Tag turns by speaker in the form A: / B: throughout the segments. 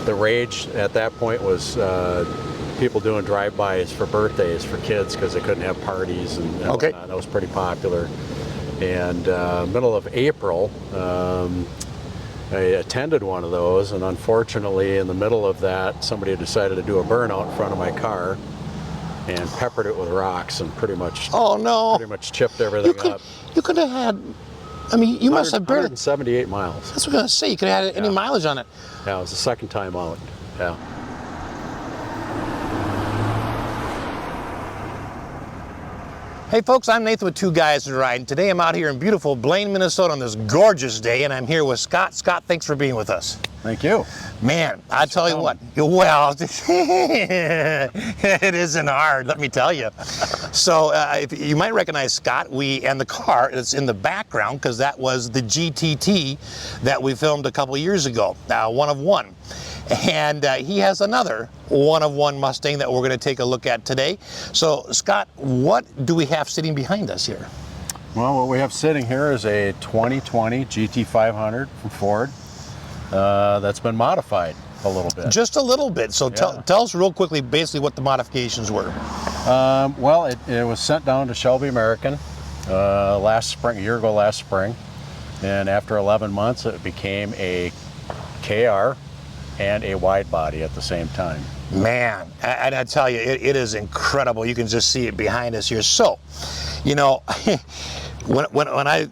A: the rage at that point was people doing drive-bys for birthdays for kids because they couldn't have parties and whatnot. That was pretty popular. And middle of April, I attended one of those, and unfortunately in the middle of that somebody decided to do a burnout in front of my car and peppered it with rocks and pretty much chipped everything up.
B: You could have had, I mean, you must have barely
A: 178 miles.
B: That's what I was going to say. You could have had any mileage on it.
A: Yeah, it was the second time out. Yeah.
B: Hey folks, I'm Nathan with Two Guys to Ride. Today I'm out here in beautiful Blaine, Minnesota on this gorgeous day, and I'm here with Scott. Scott, thanks for being with us.
A: Thank you.
B: Man, I tell you what, well, it isn't hard, let me tell you. So you might recognize Scott, and the car that's in the background, because that was the GTT that we filmed a couple years ago, one of one. And he has another one-of-one Mustang that we're going to take a look at today. So Scott, what do we have sitting behind us here?
A: Well, what we have sitting here is a 2020 GT500 from Ford that's been modified a little bit.
B: Just a little bit. So tell us real quickly basically what the modifications were.
A: Well, it was sent down to Shelby American last spring, a year ago last spring. And after 11 months, it became a KR and a wide body at the same time.
B: Man, and I tell you, it is incredible. You can just see it behind us here. So, you know, when I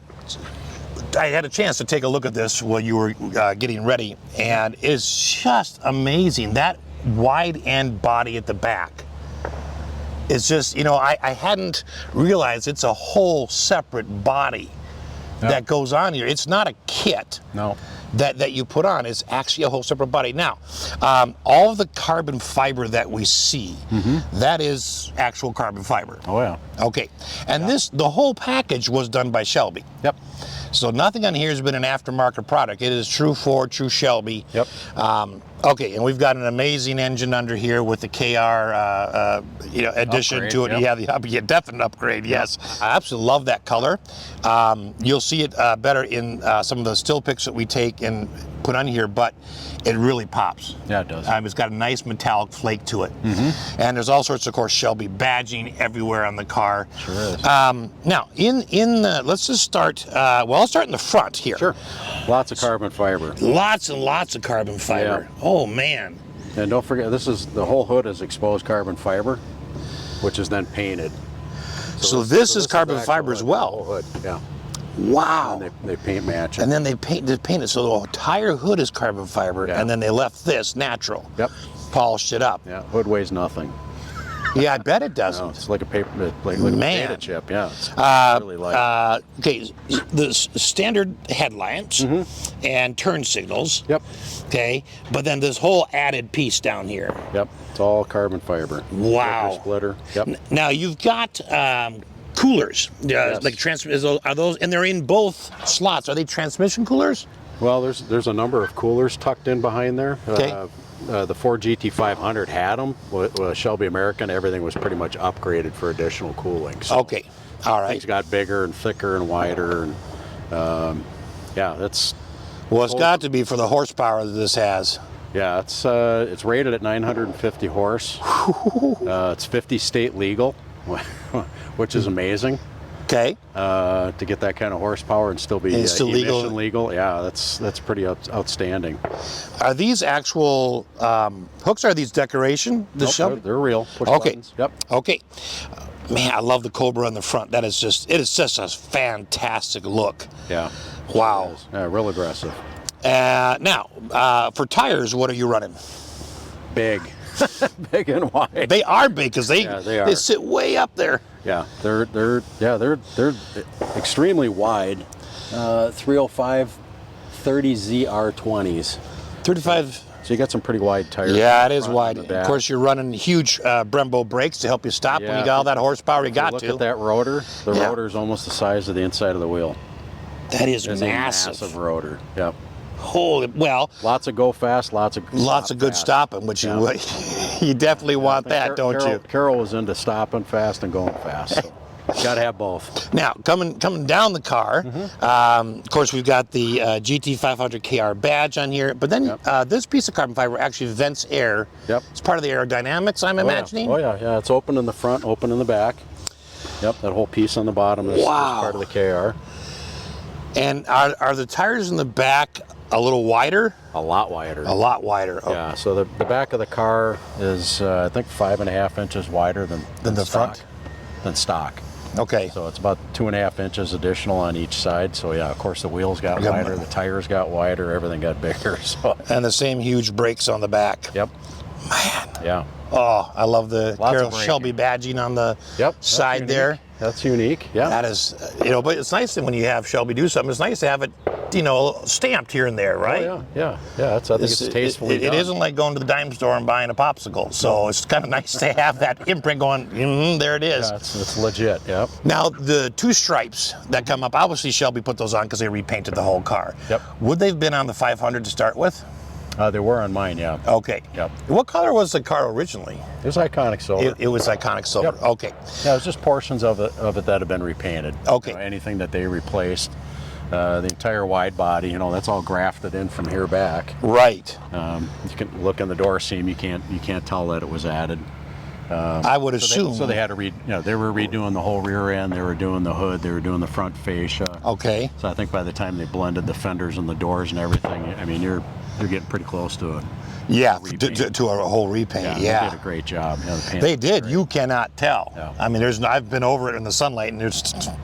B: had a chance to take a look at this while you were getting ready, and it's just amazing. That wide end body at the back. It's just, you know, I hadn't realized it's a whole separate body that goes on here. It's not a kit.
A: No.
B: That you put on is actually a whole separate body. Now, all of the carbon fiber that we see, that is actual carbon fiber.
A: Oh yeah.
B: Okay, and the whole package was done by Shelby.
A: Yep.
B: So nothing on here has been an aftermarket product. It is true Ford, true Shelby.
A: Yep.
B: Okay, and we've got an amazing engine under here with the KR, addition
A: upgrade,
B: to it.
A: yep.
B: Yeah, the definite upgrade. Yes, I absolutely love that color. You'll see it better in some of the still pics that we take and put on here, but it really pops.
A: Yeah, it does.
B: It's got a nice metallic flake to it, and there's all sorts of course Shelby badging everywhere on the car.
A: Sure is.
B: Now, let's just start. I'll start in the front here.
A: Sure. Lots of carbon fiber.
B: Lots and lots of carbon fiber.
A: Yeah.
B: Oh man.
A: And don't forget, the whole hood is exposed carbon fiber, which is then painted.
B: So this is carbon fiber as well.
A: The whole hood. Yeah.
B: Wow.
A: And they paint match it.
B: And then they paint it so the entire hood is carbon fiber, and then they left this natural.
A: Yep.
B: Polished it up.
A: Yeah. Hood weighs nothing.
B: Yeah, I bet it doesn't.
A: No, it's like a paper, like a potato chip. Yeah. It's really light.
B: Okay, the standard headlamps and turn signals.
A: Yep.
B: Okay, but then this whole added piece down here.
A: Yep. It's all carbon fiber.
B: Wow.
A: Splitter. Yep.
B: Now you've got coolers.
A: Yes.
B: Like are those? And they're in both slots. Are they transmission coolers?
A: Well, there's a number of coolers tucked in behind there.
B: Okay.
A: The Ford GT500 had them. With Shelby American, everything was pretty much upgraded for additional cooling. So
B: okay. All right.
A: things got bigger and thicker and wider, and yeah, that's.
B: Well, it's got to be for the horsepower that this has.
A: Yeah, it's rated at 950 horse. It's 50 state legal, which is amazing.
B: Okay.
A: To get that kind of horsepower and still be
B: emission
A: legal. Yeah, that's pretty outstanding.
B: Are these actual hooks? Are these decoration?
A: Nope, they're real. Push buttons. Yep.
B: Okay. Man, I love the Cobra in the front. It is just a fantastic look.
A: Yeah.
B: Wow.
A: Yeah, real aggressive.
B: Now, for tires, what are you running?
A: Big. Big and wide.
B: They are big because they sit way up there.
A: Yeah, they're extremely wide. 305 30 ZR20s.
B: 35.
A: So you got some pretty wide tires.
B: Yeah, it is wide. Of course, you're running huge Brembo brakes to help you stop when you got all that horsepower you got to.
A: Look at that rotor. The rotor is almost the size of the inside of the wheel.
B: That is
A: massive.
B: massive.
A: A massive rotor. Yep.
B: Holy, well.
A: Lots of go fast, lots of
B: good stopping, which you definitely want that, don't you?
A: Carol was into stopping fast and going fast. So. Got to have both.
B: Now, coming down the car, of course, we've got the GT500 KR badge on here, but then this piece of carbon fiber actually vents air.
A: Yep.
B: It's part of the aerodynamics, I'm imagining.
A: Oh yeah, it's open in the front, open in the back. Yep, that whole piece on the bottom is part of the KR.
B: And are the tires in the back a little wider?
A: A lot wider.
B: A lot wider. Oh.
A: Yeah, so the back of the car is, I think, 5.5 inches wider than
B: the
A: stock,
B: front?
A: Than stock.
B: Okay.
A: So it's about 2.5 inches additional on each side. So yeah, of course the wheels got wider, the tires got wider, everything got bigger. So.
B: And the same huge brakes on the back.
A: Yep.
B: Man.
A: Yeah.
B: Oh, I love the Shelby badging on the side there.
A: That's unique. Yeah.
B: That is, but it's nice that when you have Shelby do something, it's nice to have it, stamped here and there, right?
A: Oh, yeah. I think it's tastefully done.
B: It isn't like going to the dime store and buying a popsicle. So it's kind of nice to have that imprint going, there it is.
A: Yeah, it's legit, yep.
B: Now, the two stripes that come up, obviously Shelby put those on because they repainted the whole car.
A: Yep.
B: Would they have been on the 500 to start with?
A: They were on mine, yeah.
B: Okay.
A: Yep.
B: What color was the car originally?
A: It was iconic silver.
B: It was iconic silver.
A: Yep.
B: Okay.
A: Yeah, it was just portions of it that have been repainted.
B: Okay.
A: Anything that they replaced, the entire wide body, that's all grafted in from here back.
B: Right.
A: You can look in the door seam. You can't tell that it was added.
B: I would assume.
A: So they had to they were redoing the whole rear end. They were doing the hood. They were doing the front fascia.
B: Okay.
A: So I think by the time they blended the fenders and the doors and everything, I mean you're getting pretty close to it.
B: Yeah, to a whole repaint. Yeah,
A: they did a great job.
B: They did. You cannot tell.
A: Yeah.
B: I mean, I've been over it in the sunlight, and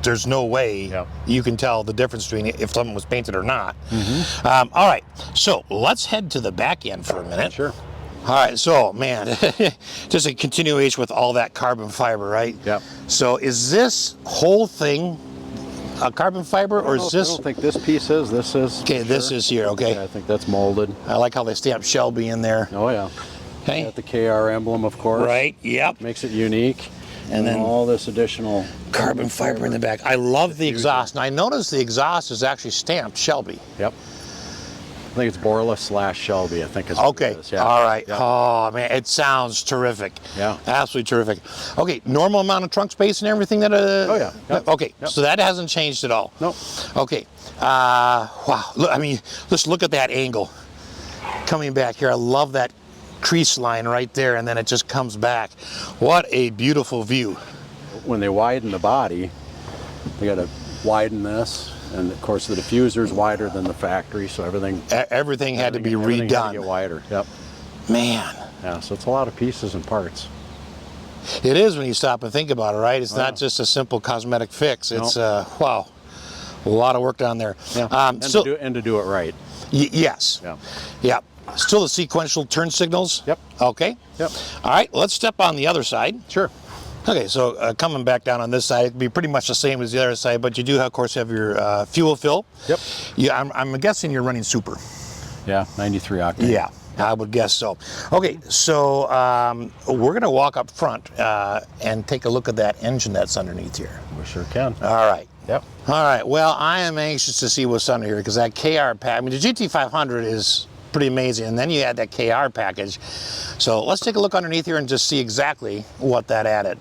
B: there's no way you can tell the difference between if something was painted or not. All right, so let's head to the back end for a minute.
A: Sure.
B: All right, so man, just a continuation with all that carbon fiber, right?
A: Yep.
B: So is this whole thing a carbon fiber, or is this?
A: I don't think this piece is. This is.
B: Okay, this is here. Okay.
A: Yeah, I think that's molded.
B: I like how they stamped Shelby in there.
A: Oh yeah.
B: Okay.
A: Got the KR emblem, of course.
B: Right. Yep.
A: Makes it unique.
B: And then
A: all this additional
B: carbon fiber in the back. I love the exhaust. And I noticed the exhaust is actually stamped Shelby.
A: Yep. I think it's Borla/Shelby, I think is what it is. Yeah.
B: All right.
A: Yeah.
B: Oh, man, it sounds terrific.
A: Yeah.
B: Absolutely terrific. Okay, normal amount of trunk space and everything that...
A: Oh, yeah. Yep.
B: Okay,
A: Yep.
B: so that hasn't changed at all.
A: Nope.
B: Okay. Wow. Look, I mean, just look at that angle coming back here. I love that crease line right there, and then it just comes back. What a beautiful view.
A: When they widen the body, they got to widen this. And of course, the diffuser's wider than the factory, so everything
B: had to be redone.
A: Had to get wider. Yep.
B: Man.
A: Yeah, so it's a lot of pieces and parts.
B: It is when you stop and think about it, right? It's not just a simple cosmetic fix. It's wow, a lot of work down there.
A: Yeah. And to do it right.
B: Yes.
A: Yeah.
B: Yep. Still the sequential turn signals.
A: Yep.
B: Okay.
A: Yep.
B: All right. Let's step on the other side.
A: Sure.
B: Okay, so coming back down on this side, it'd be pretty much the same as the other side, but you do, of course, have your fuel fill.
A: Yep.
B: Yeah, I'm guessing you're running super.
A: Yeah, 93 octane.
B: Yeah, I would guess so. Okay, so we're going to walk up front and take a look at that engine that's underneath here.
A: We sure can.
B: All right.
A: Yep.
B: All right, well, I am anxious to see what's under here, because that KR pack, I mean, the GT500 is pretty amazing, and then you add that KR package. So let's take a look underneath here and just see exactly what that added.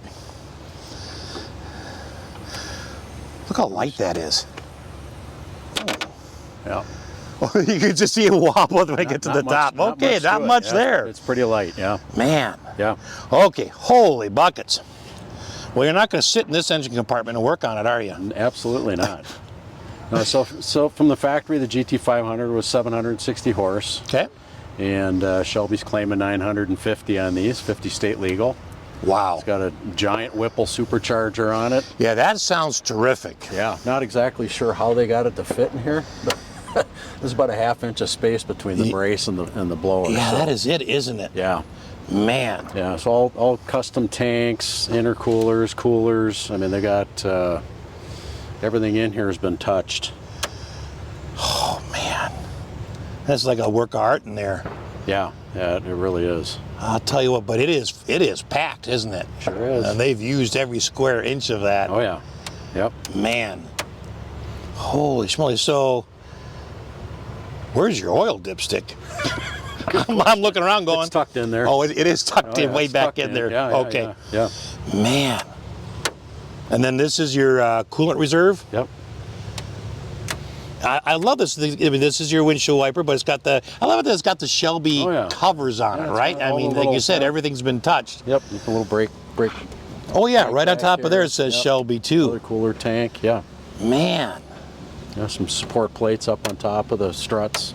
B: Look how light that is.
A: Yeah.
B: Well, you can just see it wobble when I get to the top. Okay, not much there.
A: It's pretty light, yeah.
B: Man.
A: Yeah.
B: Okay, holy buckets. Well, you're not going to sit in this engine compartment and work on it, are you?
A: Absolutely not. No, so from the factory, the GT500 was 760 horse.
B: Okay.
A: And Shelby's claiming 950 on these, 50 state legal.
B: Wow.
A: It's got a giant Whipple supercharger on it.
B: Yeah, that sounds terrific.
A: Yeah, not exactly sure how they got it to fit in here, but there's about a ½ inch of space between the brace and the blower.
B: Yeah, that is it, isn't it?
A: Yeah.
B: Man.
A: Yeah, it's all custom tanks, intercoolers, coolers. I mean, they got everything in here has been touched.
B: Oh man, that's like a work of art in there.
A: Yeah, it really is.
B: I'll tell you what, but it is packed, isn't it?
A: Sure is.
B: And they've used every square inch of that.
A: Oh yeah. Yep.
B: Man. Holy schmoly. So, where's your oil dipstick? I'm looking around going.
A: It's tucked in there.
B: Oh, it is tucked in way back in there.
A: Yeah,
B: okay.
A: Yeah.
B: Man. And then this is your coolant reserve.
A: Yep.
B: I love this. I mean, this is your windshield wiper, but it's got the. I love it that it's got the Shelby covers on it, right? I mean, like you said, everything's been touched.
A: Yep. A little brake.
B: Oh yeah, right on top of there it says Shelby too.
A: Another cooler tank. Yeah.
B: Man.
A: There's some support plates up on top of the struts.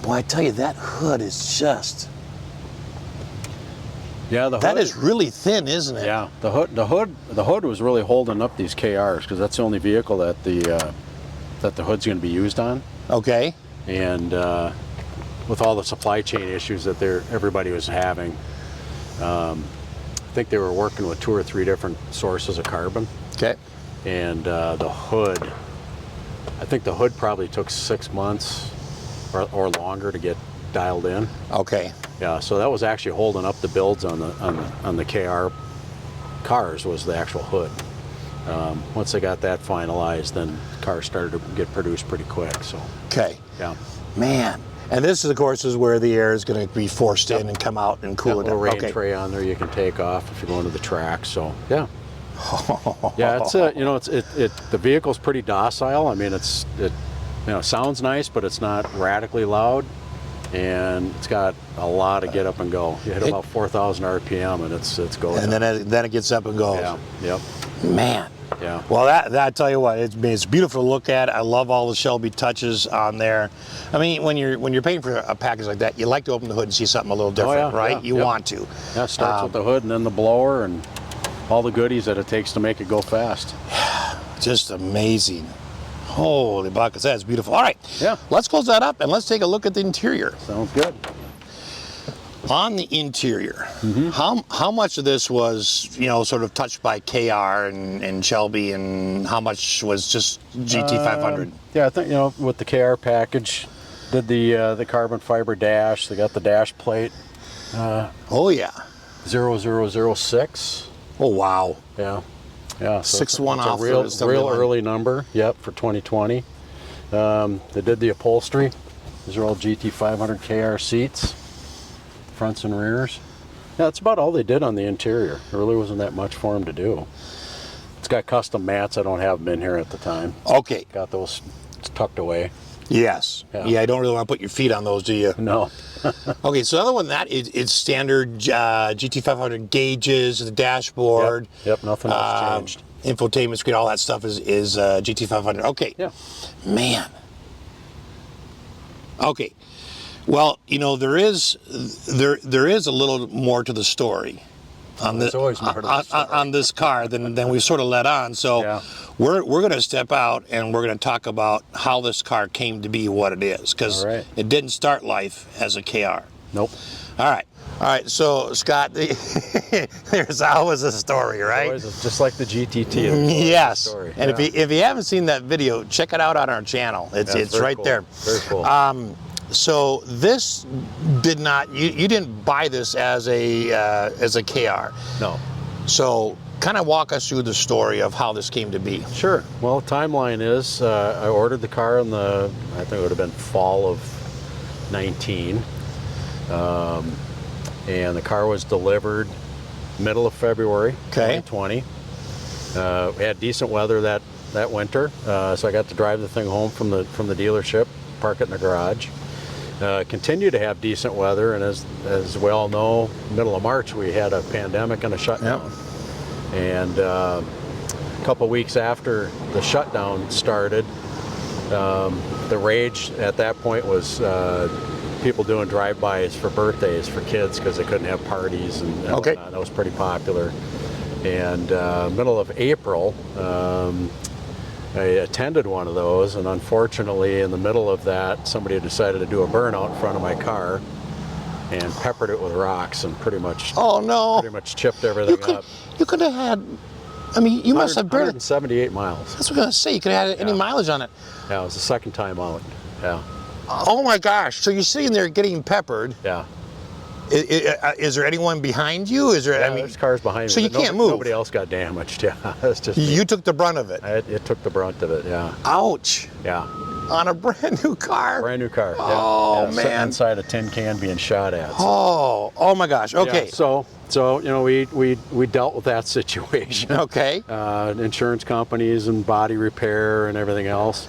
B: Boy, I tell you, that hood is just.
A: Yeah, the hood.
B: That is really thin, isn't it?
A: Yeah, the hood was really holding up these KRs because that's the only vehicle that the hood's going to be used on.
B: Okay.
A: And with all the supply chain issues that everybody was having, I think they were working with 2 or 3 different sources of carbon.
B: Okay.
A: And the hood, I think the hood probably took 6 months or longer to get dialed in.
B: Okay.
A: Yeah, so that was actually holding up the builds on the KR cars was the actual hood. Once they got that finalized, then cars started to get produced pretty quick. So.
B: Okay.
A: Yeah.
B: Man. And this, of course, is where the air is going to be forced in and come out and cool it down.
A: A rain tray on there you can take off if you're going to the track. So yeah. Yeah, it's the vehicle's pretty docile. I mean, it sounds nice, but it's not radically loud. And it's got a lot of get up and go. You hit about 4,000 RPM, and it's going.
B: And then it gets up and goes.
A: Yeah. Yep.
B: Man.
A: Yeah.
B: Well, that I tell you what, it's beautiful to look at. I love all the Shelby touches on there. I mean, when you're paying for a package like that, you like to open the hood and see something a little different, right? You want to.
A: Yeah. It starts with the hood and then the blower and all the goodies that it takes to make it go fast.
B: Just amazing. Holy buckets, that's beautiful. All right,
A: yeah.
B: Let's close that up and let's take a look at the interior.
A: Sounds good.
B: On the interior, how much of this was, sort of touched by KR and Shelby, and how much was just GT500?
A: Yeah, I think, with the KR package, did the carbon fiber dash. They got the dash plate.
B: Oh yeah.
A: 0006.
B: Oh wow.
A: Yeah. Yeah, so
B: 6-1 off.
A: It's a real early number. Yep, for 2020. They did the upholstery. These are all GT500 KR seats, fronts and rears. Yeah, that's about all they did on the interior. There really wasn't that much for them to do. It's got custom mats. I don't have them in here at the time.
B: Okay.
A: Got those tucked away.
B: Yes. Yeah, I don't really want to put your feet on those, do you?
A: No.
B: Okay, so other than that, it's standard GT500 gauges, the dashboard.
A: Yep, nothing else changed.
B: Infotainment screen, all that stuff is GT500. Okay.
A: Yeah.
B: Man. Okay. Well, there is a little more to the story on this on this car than we sort of let on. So
A: yeah.
B: we're going to step out and we're going to talk about how this car came to be what it is, because it didn't start life as a KR.
A: Nope.
B: All right. So Scott, there's always a story, right?
A: Always, just like the GTT.
B: Yes.
A: Story.
B: And if you haven't seen that video, check it out on our channel. It's right there.
A: Very cool.
B: So this did not. You didn't buy this as a KR.
A: No.
B: So kind of walk us through the story of how this came to be.
A: Sure. Well, the timeline is I ordered the car in I think it would have been fall of 19. And the car was delivered middle of February 2020. We had decent weather that winter, so I got to drive the thing home from the dealership, park it in the garage. Continue to have decent weather, and as we all know, middle of March we had a pandemic and a shutdown. Yep. And a couple weeks after the shutdown started, the rage at that point was people doing drive-bys for birthdays for kids because they couldn't have parties and whatnot. That was pretty popular. And middle of April, I attended one of those, and unfortunately in the middle of that somebody decided to do a burnout in front of my car and peppered it with rocks and pretty much chipped everything up.
B: You could have had, I mean, you must have barely
A: 178 miles.
B: That's what I was going to say. You could have had any mileage on it.
A: Yeah, it was the second time out. Yeah.
B: Oh my gosh! So you're sitting there getting peppered.
A: Yeah.
B: Is there anyone behind you? Is there?
A: Yeah, there's cars behind me.
B: So you can't move.
A: Nobody else got damaged. Yeah, that's just
B: you took the brunt of it.
A: It took the brunt of it. Yeah.
B: Ouch.
A: Yeah.
B: On a brand new car?
A: Brand new car.
B: Oh,
A: yeah. Sitting
B: man.
A: inside a tin can being shot at.
B: Oh my gosh. Okay.
A: Yeah, so you know, we dealt with that situation.
B: Okay.
A: Insurance companies and body repair and everything else.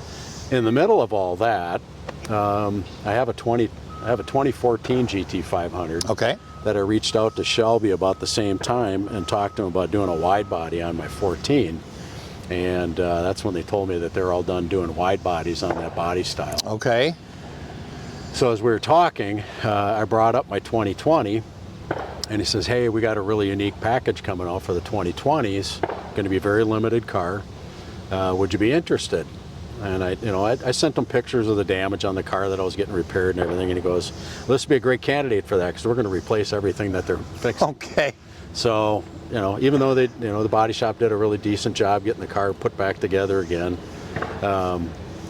A: In the middle of all that, I have a 2014 GT500.
B: Okay.
A: That I reached out to Shelby about the same time and talked to them about doing a wide body on my 14. And that's when they told me that they're all done doing wide bodies on that body style.
B: Okay.
A: So as we were talking, I brought up my 2020, and he says, hey, we got a really unique package coming out for the 2020s. Going to be a very limited car. Would you be interested? And I sent him pictures of the damage on the car that I was getting repaired and everything, and he goes, well, this would be a great candidate for that because we're going to replace everything that they're fixing.
B: Okay.
A: So, you know, even though the body shop did a really decent job getting the car put back together again,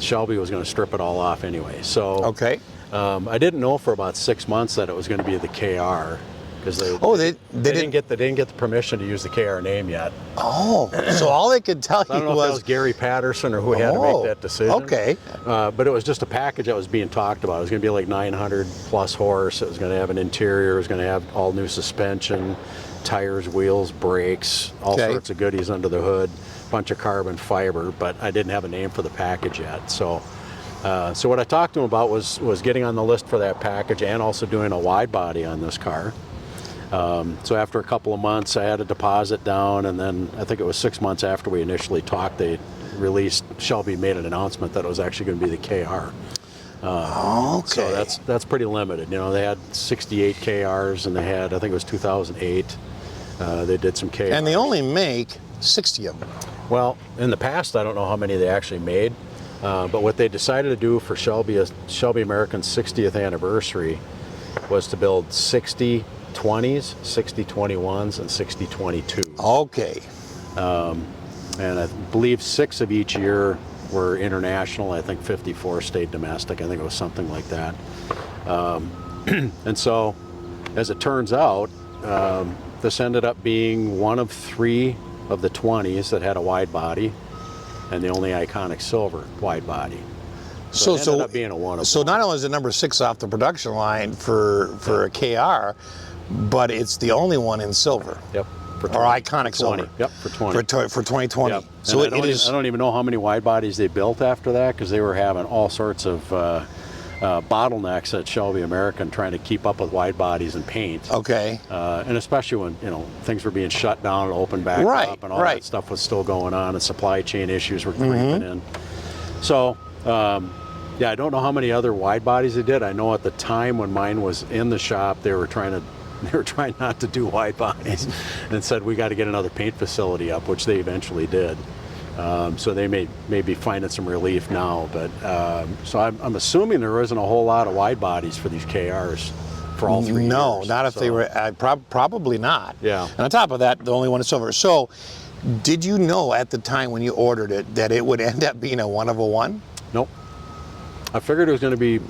A: Shelby was going to strip it all off anyway. So,
B: okay.
A: I didn't know for about 6 months that it was going to be the KR because they didn't get the permission to use the KR name yet.
B: Oh, so all they could tell
A: I don't
B: you
A: know
B: was
A: if that was Gary Patterson or who had to make that decision.
B: Okay.
A: But it was just a package that was being talked about. It was going to be like 900 plus horse. It was going to have an interior. It was going to have all new suspension, tires, wheels, brakes, all sorts of goodies under the hood, bunch of carbon fiber, but I didn't have a name for the package yet. So what I talked to him about was getting on the list for that package and also doing a wide body on this car. So after a couple of months, I had a deposit down, and then I think it was 6 months after we initially talked, Shelby made an announcement that it was actually going to be the KR.
B: Okay.
A: So that's pretty limited. You know, they had 68 KRs, and they had, I think it was 2008. They did some KRs.
B: And they only make 60 of them.
A: Well, in the past, I don't know how many they actually made, but what they decided to do for Shelby American's 60th anniversary was to build 60 20s, 60 21s, and 60 22s.
B: Okay.
A: And I believe 6 of each year were international. I think 54 stayed domestic. I think it was something like that. And so, as it turns out, this ended up being one of 3 of the 20s that had a wide body, and the only iconic silver wide body. So it ended up being a one of
B: So
A: one.
B: not only is it number 6 off the production line for a KR, but it's the only one in silver.
A: Yep.
B: Or iconic silver.
A: Yep, for 20.
B: For 2020.
A: Yep.
B: So
A: I don't even know how many wide bodies they built after that, because they were having all sorts of bottlenecks at Shelby American trying to keep up with wide bodies and paint.
B: Okay.
A: And especially when things were being shut down and opened back up, and all that stuff was still going on, and supply chain issues were creeping in. So yeah, I don't know how many other wide bodies they did. I know at the time when mine was in the shop, they were trying not to do wide bodies, and said we got to get another paint facility up, which they eventually did. So they may be finding some relief now, but so I'm assuming there isn't a whole lot of wide bodies for these KRs for all 3 years.
B: No, not if they were, probably not.
A: Yeah.
B: And on top of that, the only one is silver. So did you know at the time when you ordered it that it would end up being a one of a one?
A: Nope. I figured it was going to be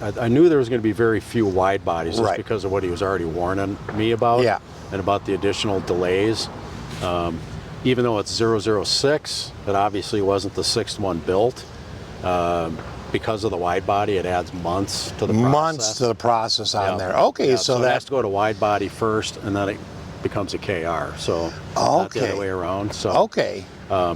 A: I knew there was going to be very few wide bodies just because of what he was already warning me about, and about the additional delays. Even though it's 006, it obviously wasn't the 6th one built. Because of the wide body, it adds months to the process.
B: Months to the process on there. Okay,
A: so it has to go to wide body first, and then it becomes a KR. So not the other way around. So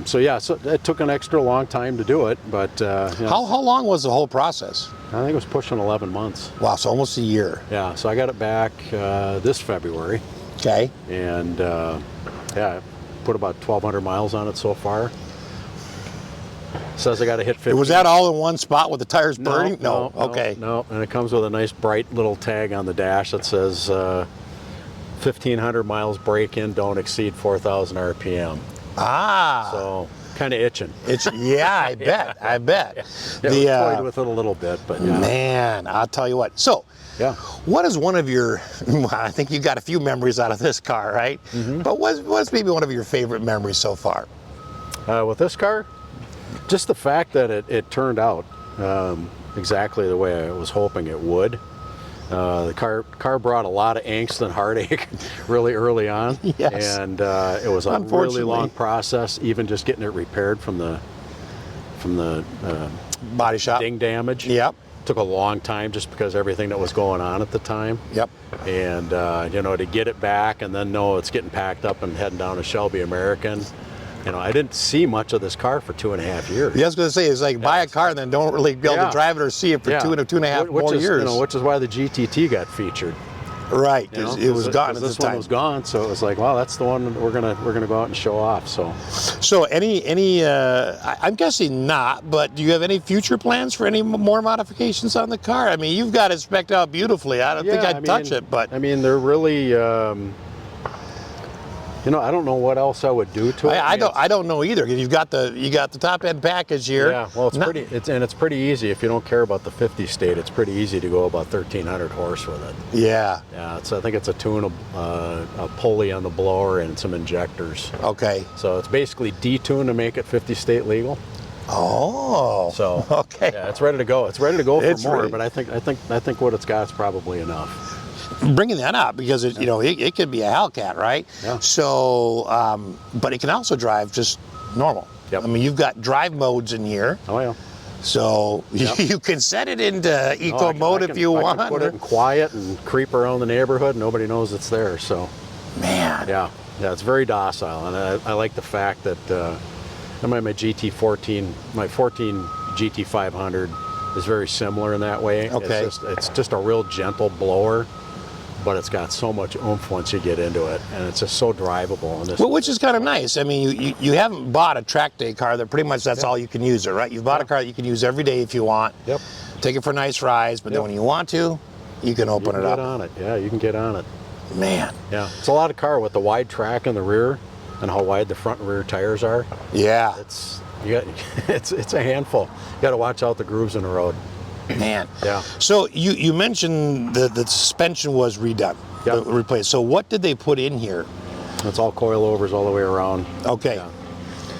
A: so yeah, so it took an extra long time to do it, but
B: how long was the whole process?
A: I think it was pushing 11 months.
B: Wow, so almost a year.
A: Yeah, so I got it back this February.
B: Okay.
A: And yeah, I put about 1,200 miles on it so far. Says I got to hit 50.
B: Was that all in one spot with the tires burning?
A: No.
B: Okay.
A: No, and it comes with a nice bright little tag on the dash that says 1,500 miles break-in, don't exceed 4,000 RPM.
B: Ah.
A: So kind of itching.
B: Yeah, I bet. I bet.
A: Yeah, played with it a little bit, but yeah.
B: Man, I'll tell you what. So, what is one of your? I think you got a few memories out of this car, right? But what's maybe one of your favorite memories so far?
A: With this car, just the fact that it turned out exactly the way I was hoping it would. The car brought a lot of angst and heartache really early on, and it was a really long process, even just getting it repaired from the
B: body shop.
A: Ding damage.
B: Yep.
A: Took a long time just because everything that was going on at the time.
B: Yep.
A: And you know, to get it back and then know it's getting packed up and heading down to Shelby American. You know, I didn't see much of this car for 2.5 years.
B: Yeah, I was going to say, it's like buy a car and then don't really be able to drive it or see it for 2.5 more years.
A: You know, which is why the GTT got featured.
B: Right,
A: You know,
B: it was gone at the
A: this one
B: time.
A: was gone, so it was like, well, that's the one we're gonna go out and show off.
B: So any I'm guessing not, but do you have any future plans for any more modifications on the car? I mean, you've got it spec'd out beautifully. I don't think I'd touch it, but
A: I mean, they're really. You know, I don't know what else I would do to it.
B: I don't know either. You got the top end package here.
A: Yeah, well, it's pretty easy if you don't care about the 50 state. It's pretty easy to go about 1,300 horse with it.
B: Yeah.
A: Yeah, I think it's a tune, a pulley on the blower and some injectors.
B: Okay.
A: So it's basically detune to make it 50 state legal.
B: Oh.
A: So
B: okay.
A: Yeah, it's ready to go. It's ready to go for more.
B: Ready.
A: But I think what it's got is probably enough.
B: Bringing that up because it, you know, it could be a Hellcat, right?
A: Yeah.
B: So, but it can also drive just normal.
A: Yep.
B: I mean, you've got drive modes in here.
A: Oh yeah.
B: So you can set it into eco mode if you want.
A: I can put it in quiet and creep around the neighborhood. Nobody knows it's there. So.
B: Man.
A: Yeah, it's very docile, and I like the fact that my GT14, my 14 GT500 is very similar in that way.
B: Okay.
A: It's just a real gentle blower, but it's got so much oomph once you get into it, and it's just so drivable. And
B: well, which is kind of nice. I mean, you haven't bought a track day car that pretty much that's all you can use it, right? You've bought a car that you can use every day if you want.
A: Yep.
B: Take it for nice rides, but then when you want to, you can open it up.
A: Get on it. Yeah, you can get on it.
B: Man.
A: Yeah, it's a lot of car with the wide track in the rear and how wide the front and rear tires are.
B: Yeah.
A: It's a handful. You got to watch out the grooves in the road.
B: Man.
A: Yeah.
B: So you mentioned the suspension was redone, replaced. So what did they put in here?
A: It's all coilovers all the way around.
B: Okay.
A: Yeah.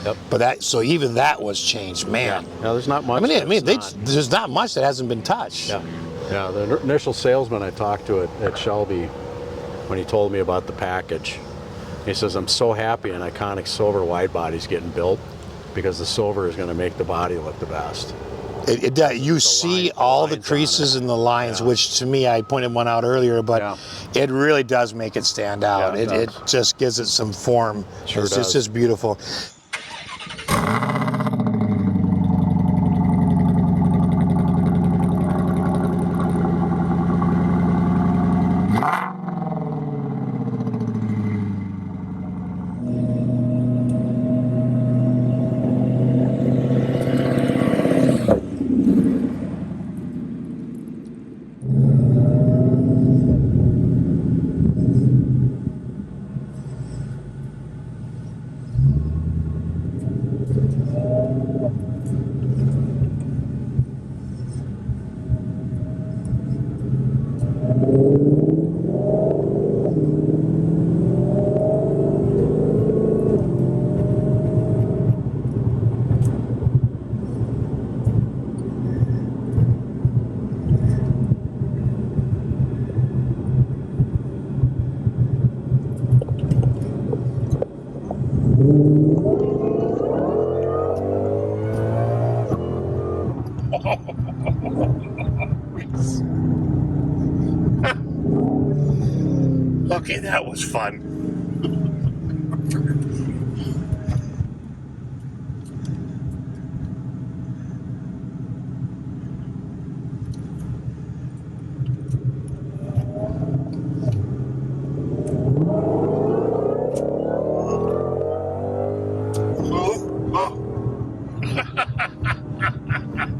A: Yep.
B: But so even that was changed, man.
A: Yeah, there's not much.
B: There's not much that hasn't been touched.
A: Yeah. Yeah. The initial salesman I talked to at Shelby, when he told me about the package, he says, "I'm so happy an iconic silver widebody's getting built because the silver is going to make the body look the best."
B: It does. You see all the creases and the lines, which to me, I pointed one out earlier, but it really does make it stand out.
A: Yeah,
B: it just gives it some form.
A: Sure
B: it's
A: does.
B: just beautiful. Okay, that was fun.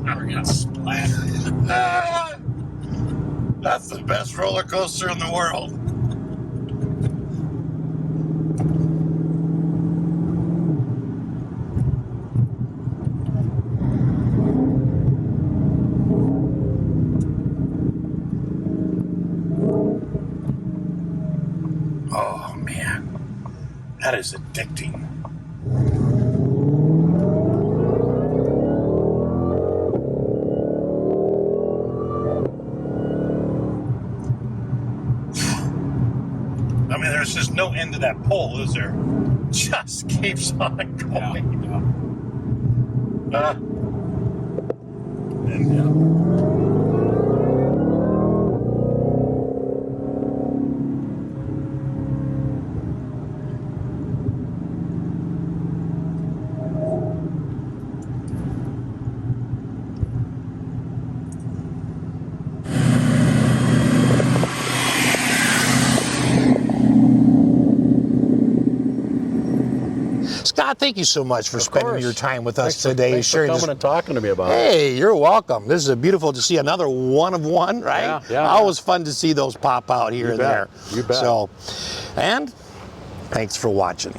B: We're gonna splatter. That's the best roller coaster in the world. Oh man, that is addicting. I mean, there's just no end to that pole, is there? Just keeps on going. happening.
A: Yeah.
B: Scott, thank you so much for spending your time with us
A: Thanks
B: today.
A: Thanks for coming and talking to me about it.
B: Hey, you're welcome. This is beautiful to see another one of one, right?
A: Yeah, yeah.
B: Always fun to see those pop out here and there.
A: You bet.
B: So, and thanks for watching.